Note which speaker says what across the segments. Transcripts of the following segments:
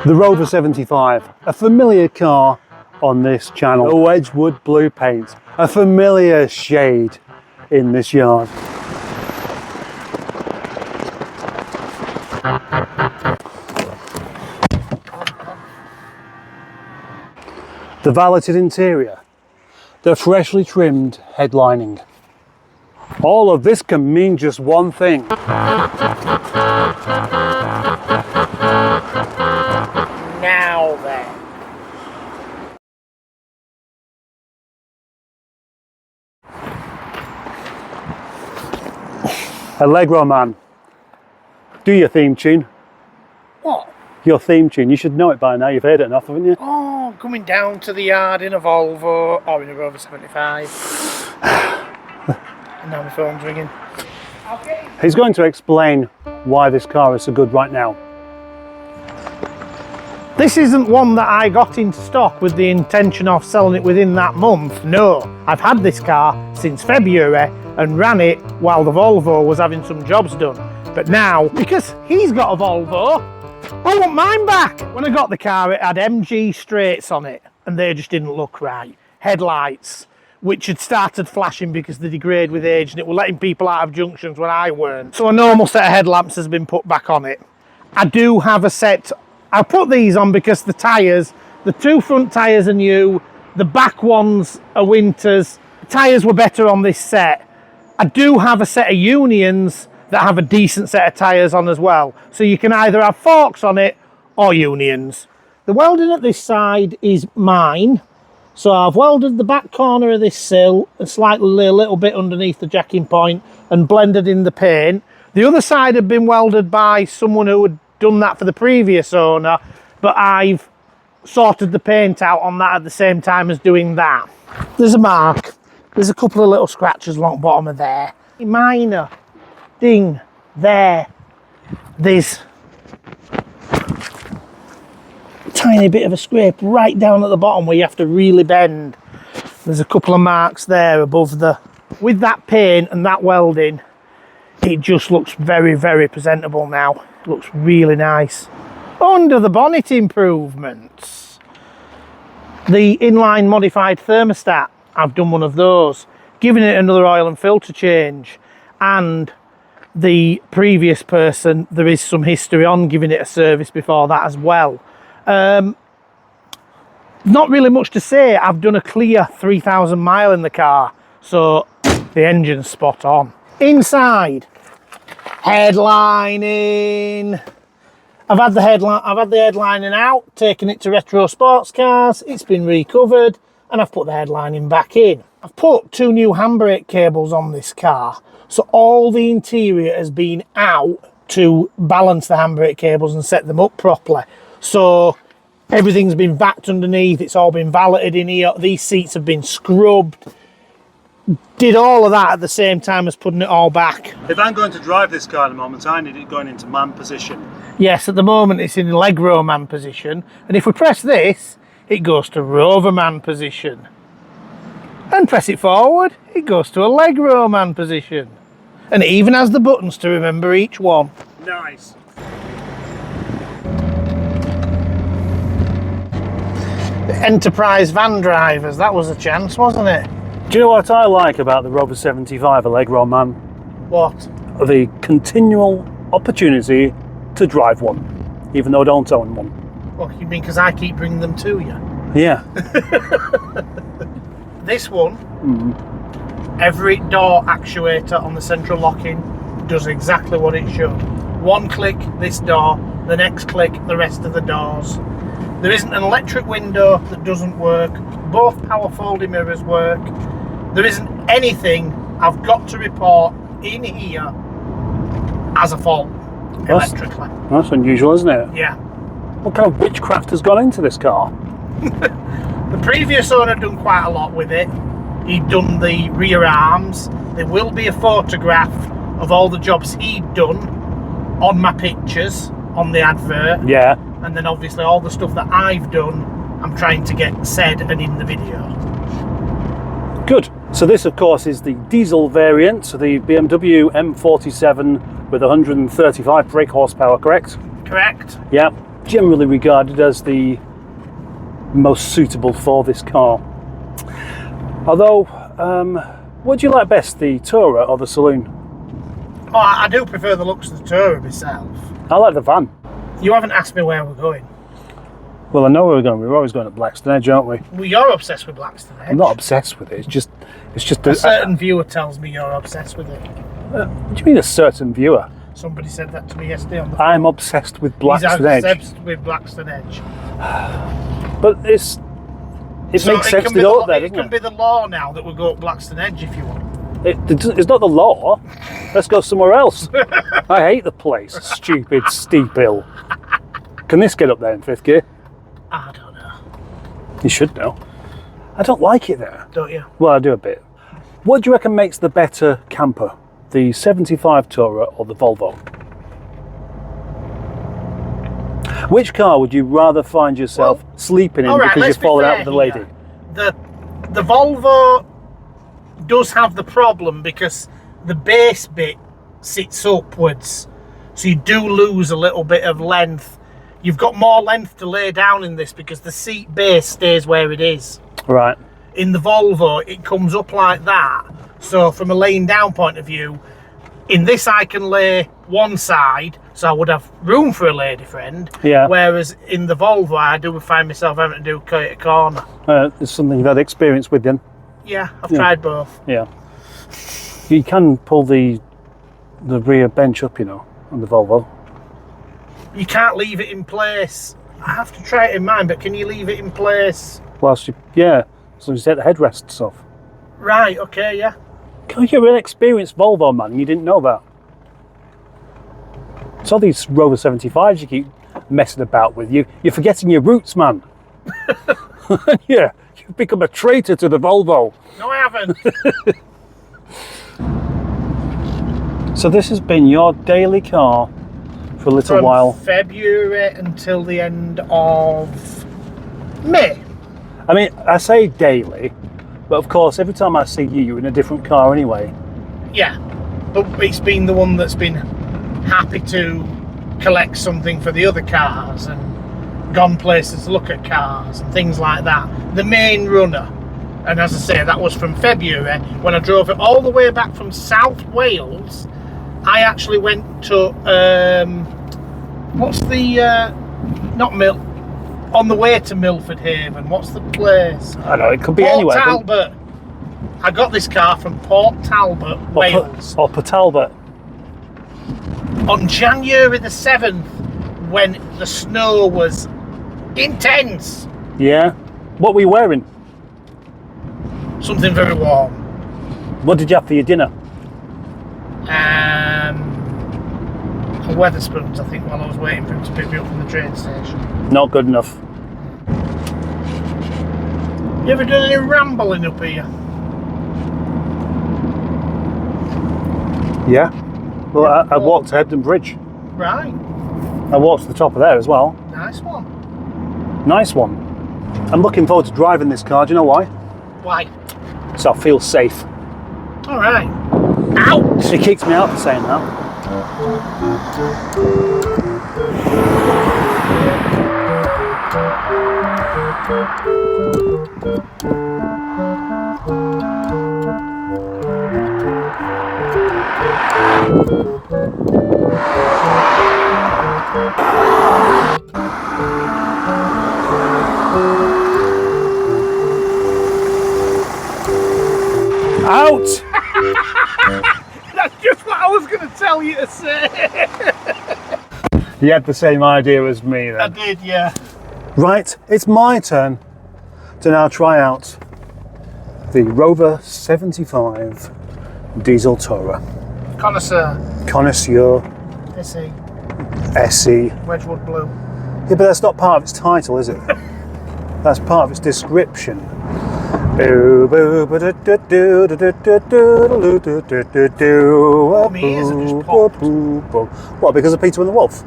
Speaker 1: The Rover 75, a familiar car on this channel. Oh, Edgewood blue paint, a familiar shade in this yard. The valeted interior, the freshly trimmed headlining. All of this can mean just one thing.
Speaker 2: Now then.
Speaker 1: Allegroman, do your theme tune.
Speaker 2: What?
Speaker 1: Your theme tune, you should know it by now, you've heard it enough, haven't you?
Speaker 2: Oh, coming down to the yard in a Volvo or in a Rover 75. And now my phone's ringing. Okay.
Speaker 1: He's going to explain why this car is so good right now.
Speaker 2: This isn't one that I got into stock with the intention of selling it within that month. No, I've had this car since February and ran it while the Volvo was having some jobs done. But now, because he's got a Volvo, I want mine back. When I got the car, it had MG straights on it and they just didn't look right. Headlights, which had started flashing because they degrade with age and it was letting people out of junctions when I weren't. So a normal set of headlamps has been put back on it. I do have a set. I put these on because the tyres, the two front tyres are new, the back ones are winters. The tyres were better on this set. I do have a set of Unions that have a decent set of tyres on as well. So you can either have forks on it or Unions. The welding at this side is mine. So I've welded the back corner of this sill and slightly a little bit underneath the jacking point and blended in the paint. The other side had been welded by someone who had done that for the previous owner, but I've sorted the paint out on that at the same time as doing that. There's a mark. There's a couple of little scratches along the bottom of there. Minor ding there. There's a tiny bit of a scrape right down at the bottom where you have to really bend. There's a couple of marks there above the... With that paint and that welding, it just looks very, very presentable now. It looks really nice. Under the bonnet improvements, the inline modified thermostat, I've done one of those, giving it another oil and filter change, and the previous person, there is some history on giving it a service before that as well. Not really much to say. I've done a clear 3,000 mile in the car, so the engine's spot on. Inside, headlining. I've had the headlining out, taken it to Retro Sports Cars. It's been recovered and I've put the headlining back in. I've put 2 new handbrake cables on this car, so all the interior has been out to balance the handbrake cables and set them up properly. So everything's been vacked underneath, it's all been valeted in here, these seats have been scrubbed. Did all of that at the same time as putting it all back.
Speaker 1: If I'm going to drive this car at the moment, I need it going into man position.
Speaker 2: Yes, at the moment it's in Allegroman position, and if we press this, it goes to Rover man position. And press it forward, it goes to Allegroman position. And it even has the buttons to remember each one.
Speaker 1: Nice.
Speaker 2: The Enterprise van drivers, that was a chance, wasn't it?
Speaker 1: Do you know what I like about the Rover 75 Allegroman?
Speaker 2: What?
Speaker 1: The continual opportunity to drive one, even though I don't own one.
Speaker 2: Well, you mean because I keep bringing them to you?
Speaker 1: Yeah.
Speaker 2: This one, every door actuator on the central locking does exactly what it should. One click, this door, the next click, the rest of the doors. There isn't an electric window that doesn't work. Both power folding mirrors work. There isn't anything I've got to report in here as a fault electrically.
Speaker 1: That's unusual, isn't it?
Speaker 2: Yeah.
Speaker 1: What kind of witchcraft has gone into this car?
Speaker 2: The previous owner had done quite a lot with it. He'd done the rear arms. There will be a photograph of all the jobs he'd done on my pictures on the advert.
Speaker 1: Yeah.
Speaker 2: And then obviously all the stuff that I've done, I'm trying to get said and in the video.
Speaker 1: Good. So this, of course, is the diesel variant, so the BMW M47 with 135 brake horsepower, correct?
Speaker 2: Correct.
Speaker 1: Yeah. Generally regarded as the most suitable for this car. Although, what do you like best, the Tourer or the Saloon?
Speaker 2: Oh, I do prefer the looks of the Tourer myself.
Speaker 1: I like the van.
Speaker 2: You haven't asked me where we're going.
Speaker 1: Well, I know where we're going. We're always going to Blackstone Edge, aren't we?
Speaker 2: Well, you're obsessed with Blackstone Edge.
Speaker 1: I'm not obsessed with it. It's just
Speaker 2: A certain viewer tells me you're obsessed with it.
Speaker 1: What do you mean, a certain viewer?
Speaker 2: Somebody said that to me yesterday on the phone.
Speaker 1: I'm obsessed with Blackstone Edge.
Speaker 2: He's obsessed with Blackstone Edge.
Speaker 1: But it makes sense to go up there, doesn't it?
Speaker 2: It can be the law now that we'll go up Blackstone Edge if you want.
Speaker 1: It's not the law. Let's go somewhere else. I hate the place. Stupid, steep hill. Can this get up there in 5th gear?
Speaker 2: I don't know.
Speaker 1: You should know. I don't like it there.
Speaker 2: Don't you?
Speaker 1: Well, I do a bit. What do you reckon makes the better camper? The 75 Tourer or the Volvo? Which car would you rather find yourself sleeping in because you've fallen out with the lady?
Speaker 2: The Volvo does have the problem because the base bit sits upwards, so you do lose a little bit of length. You've got more length to lay down in this because the seat base stays where it is.
Speaker 1: Right.
Speaker 2: In the Volvo, it comes up like that. So from a laying down point of view, in this I can lay one side, so I would have room for a lady friend.
Speaker 1: Yeah.
Speaker 2: Whereas in the Volvo, I do find myself having to do a corner.
Speaker 1: It's something you've had experience with then.
Speaker 2: Yeah, I've tried both.
Speaker 1: Yeah. You can pull the rear bench up, you know, on the Volvo.
Speaker 2: You can't leave it in place. I have to try it in mine, but can you leave it in place?
Speaker 1: Whilst as long as you take the headrests off.
Speaker 2: Right, okay, yeah.
Speaker 1: God, you're an experienced Volvo man, and you didn't know that. It's all these Rover 75s you keep messing about with. You're forgetting your roots, man. Yeah, you've become a traitor to the Volvo.
Speaker 2: No, I haven't.
Speaker 1: So this has been your daily car for a little while.
Speaker 2: February until the end of May.
Speaker 1: I mean, I say daily, but of course, every time I see you, you're in a different car anyway.
Speaker 2: Yeah, but it's been the one that's been happy to collect something for the other cars and gone places to look at cars and things like that. The main runner. And as I say, that was from February when I drove it all the way back from South Wales. I actually went to what's the on the way to Milford Haven. What's the place?
Speaker 1: I know, it could be
Speaker 2: Port
Speaker 1: anywhere.
Speaker 2: Talbot. I got this car from Port Talbot, Wales.
Speaker 1: Or Port Talbot.
Speaker 2: On January the 7th, when the snow was intense.
Speaker 1: Yeah. What were you wearing?
Speaker 2: Something very warm.
Speaker 1: What did you have for your dinner?
Speaker 2: Weatherspoons, I think, while I was waiting for him to pick me up from the train station.
Speaker 1: Not good enough.
Speaker 2: You ever done any rambling up here?
Speaker 1: Yeah. Well, I walked to Hebden Bridge.
Speaker 2: Right.
Speaker 1: I walked to the top of there as well.
Speaker 2: Nice one.
Speaker 1: Nice one. I'm looking forward to driving this car. Do you know why?
Speaker 2: Why?
Speaker 1: So I feel safe.
Speaker 2: All right. Ouch!
Speaker 1: It kicks me out for saying that. Out!
Speaker 2: That's just what I was going to tell you to say.
Speaker 1: You had the same idea as me then.
Speaker 2: I did, yeah.
Speaker 1: Right, it's my turn to now try out the Rover 75 Diesel Tourer.
Speaker 2: Connoisseur.
Speaker 1: Connoisseur
Speaker 2: SE.
Speaker 1: SE.
Speaker 2: Wedgwood Blue.
Speaker 1: Yeah, but that's not part of its title, is it? That's part of its description.
Speaker 2: Me ears have just popped.
Speaker 1: What, because of Peter and the Wolf?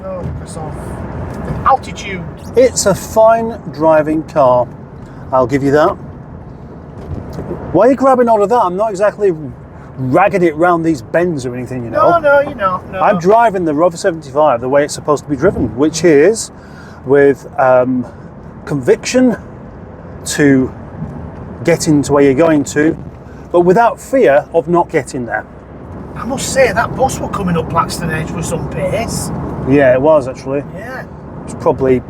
Speaker 2: No, because of the altitude.
Speaker 1: It's a fine driving car, I'll give you that. Why are you grabbing all of that? I'm not exactly ragging it round these bends or anything, you know.
Speaker 2: No, you're not. No.
Speaker 1: I'm driving the Rover 75 the way it's supposed to be driven, which is with conviction to getting to where you're going to, but without fear of not getting there.
Speaker 2: I must say, that bus was coming up Blackstone Edge with some pace.
Speaker 1: Yeah, it was actually.
Speaker 2: Yeah.
Speaker 1: It's probably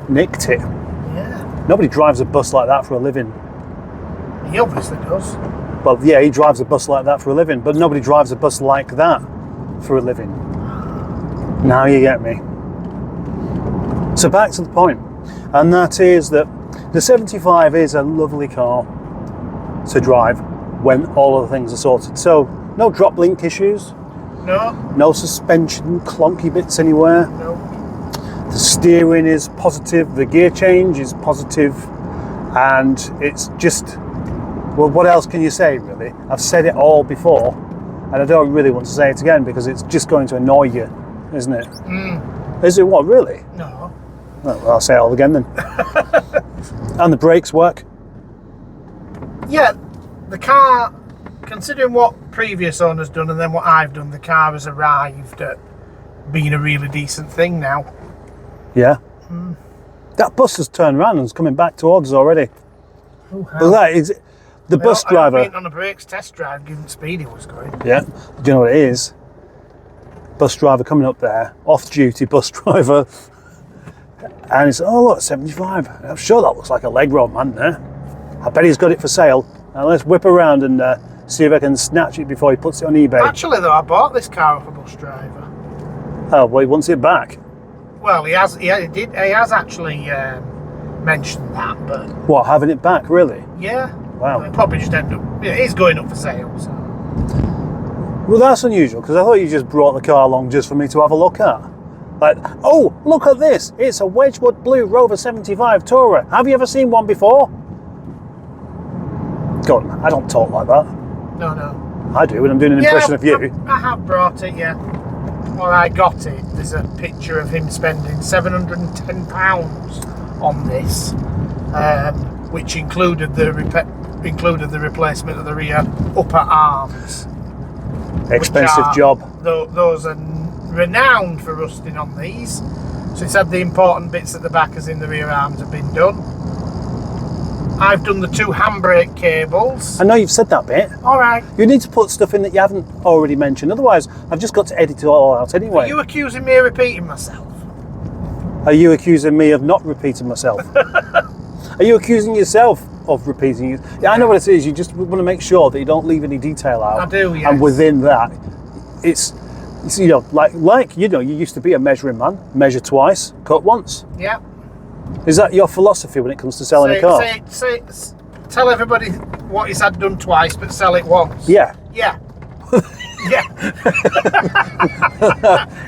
Speaker 1: nicked it.
Speaker 2: Yeah.
Speaker 1: Nobody drives a bus like that for a living.
Speaker 2: He obviously does.
Speaker 1: Well, yeah, he drives a bus like that for a living, but nobody drives a bus like that for a living. Now you get me. So back to the point, and that is that the 75 is a lovely car to drive when all of the things are sorted. So no drop link issues, no suspension clunky bits anywhere.
Speaker 2: No.
Speaker 1: The steering is positive, the gear change is positive, and it's just, well, what else can you say, really? I've said it all before, and I don't really want to say it again because it's just going to annoy you, isn't it? Is it what, really?
Speaker 2: No.
Speaker 1: Well, I'll say it all again then. And the brakes work.
Speaker 2: Yeah, the car, considering what previous owners done and then what I've done, the car has arrived at being a really decent thing now.
Speaker 1: Yeah. That bus has turned around and is coming back towards us already.
Speaker 2: Oh,
Speaker 1: But that is the bus driver.
Speaker 2: I went on a brakes test drive, given the speed he was going.
Speaker 1: Yeah. Do you know what it is? Bus driver coming up there, off-duty bus driver, and he's, oh look, 75. I'm sure that looks like a Allegroman there. I bet he's got it for sale. Now let's whip around and see if I can snatch it before he puts it on eBay.
Speaker 2: Actually, though, I bought this car off a bus driver.
Speaker 1: Oh, well, he wants it back.
Speaker 2: Well, he has actually mentioned that, but
Speaker 1: What, having it back, really?
Speaker 2: yeah.
Speaker 1: Wow.
Speaker 2: It probably just ended up. Yeah, it's going up for sale. So.
Speaker 1: Well, that's unusual, because I thought you just brought the car along just for me to have a look at. Like, oh, look at this. It's a Wedgwood Blue Rover 75 Tourer. Have you ever seen one before? Go on, I don't talk like that.
Speaker 2: No.
Speaker 1: I do when I'm doing an impression of you.
Speaker 2: I have brought it, yeah. Or I got it. There's a picture of him spending £710 on this, which included the replacement of the rear upper arms.
Speaker 1: Expensive job.
Speaker 2: Those are renowned for rusting on these. So it's had the important bits at the back, as in the rear arms, have been done. I've done the 2 handbrake cables.
Speaker 1: I know you've said that bit.
Speaker 2: All right.
Speaker 1: You need to put stuff in that you haven't already mentioned. Otherwise, I've just got to edit it all out anyway.
Speaker 2: Are you accusing me of repeating myself?
Speaker 1: Are you accusing me of not repeating myself? Are you accusing yourself of repeating it? Yeah, I know what it is. You just want to make sure that you don't leave any detail out.
Speaker 2: I do, yes.
Speaker 1: And within that, it's you know, like you know, you used to be a measuring man. Measure twice, cut once.
Speaker 2: Yeah.
Speaker 1: Is that your philosophy when it comes to selling a car?
Speaker 2: Tell everybody what he's had done twice, but sell it once.
Speaker 1: Yeah.
Speaker 2: Yeah. Yeah.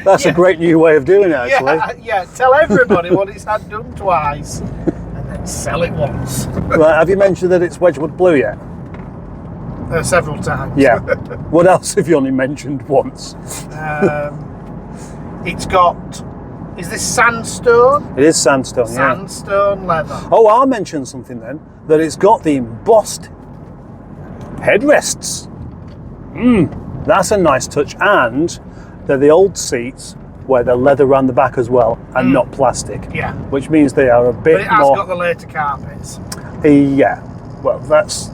Speaker 1: That's a great new way of doing it, actually.
Speaker 2: Yeah. Tell everybody what he's had done twice, and then sell it once.
Speaker 1: Right, have you mentioned that it's Wedgwood Blue yet?
Speaker 2: Several times.
Speaker 1: Yeah. What else have you only mentioned once?
Speaker 2: It's got. Is this sandstone?
Speaker 1: It is sandstone, yeah.
Speaker 2: Sandstone leather.
Speaker 1: Oh, I'll mention something then, that it's got the embossed headrests. That's a nice touch, and they're the old seats where they're leather around the back as well, and not plastic.
Speaker 2: Yeah.
Speaker 1: Which means they are a bit
Speaker 2: But it has
Speaker 1: more...
Speaker 2: got the later carpets.
Speaker 1: Yeah. Well, that's...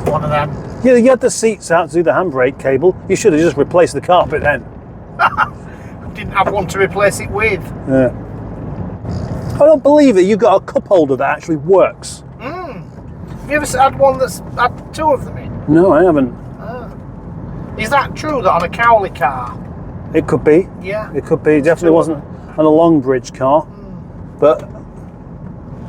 Speaker 2: One of them.
Speaker 1: Yeah, you had the seats out to do the handbrake cable. You should have just replaced the carpet then.
Speaker 2: Didn't have one to replace it with.
Speaker 1: Yeah. I don't believe it. You've got a cup holder that actually works.
Speaker 2: Have you ever had one that's had 2 of them in?
Speaker 1: No, I haven't.
Speaker 2: Is that true, that on a Cowley car?
Speaker 1: It could be.
Speaker 2: Yeah.
Speaker 1: It could be. It definitely wasn't on a Longbridge car. But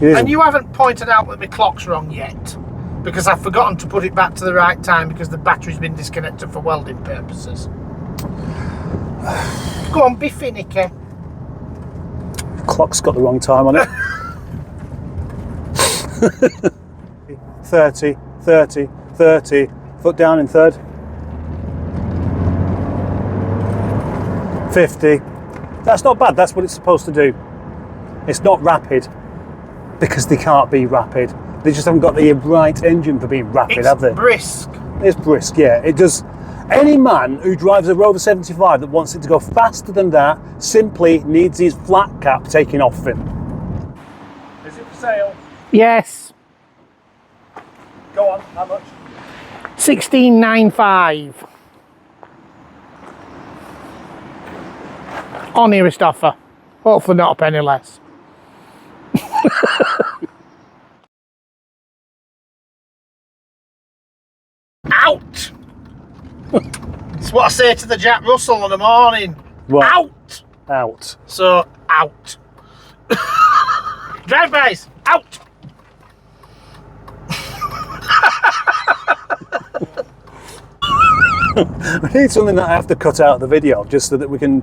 Speaker 1: it is.
Speaker 2: And you haven't pointed out that my clock's wrong yet, because I've forgotten to put it back to the right time because the battery's been disconnected for welding purposes. Go on, be finicky.
Speaker 1: Clock's got the wrong time on it. 30, 30, 30. Foot down in third. 50. That's not bad. That's what it's supposed to do. It's not rapid, because they can't be rapid. They just haven't got the right engine for being rapid, have they?
Speaker 2: It's brisk.
Speaker 1: It's brisk, yeah. It does. Any man who drives a Rover 75 that wants it to go faster than that simply needs his flat cap taken off him. Is it for sale?
Speaker 2: Yes.
Speaker 1: Go on, how much?
Speaker 2: 16.95. On nearest offer. Hopefully not a penny less. Out! It's what I say to the Jack Russell in the morning.
Speaker 1: What?
Speaker 2: Out!
Speaker 1: Out.
Speaker 2: So, out. Drive-bys, out!
Speaker 1: We need something that I have to cut out of the video just so that we can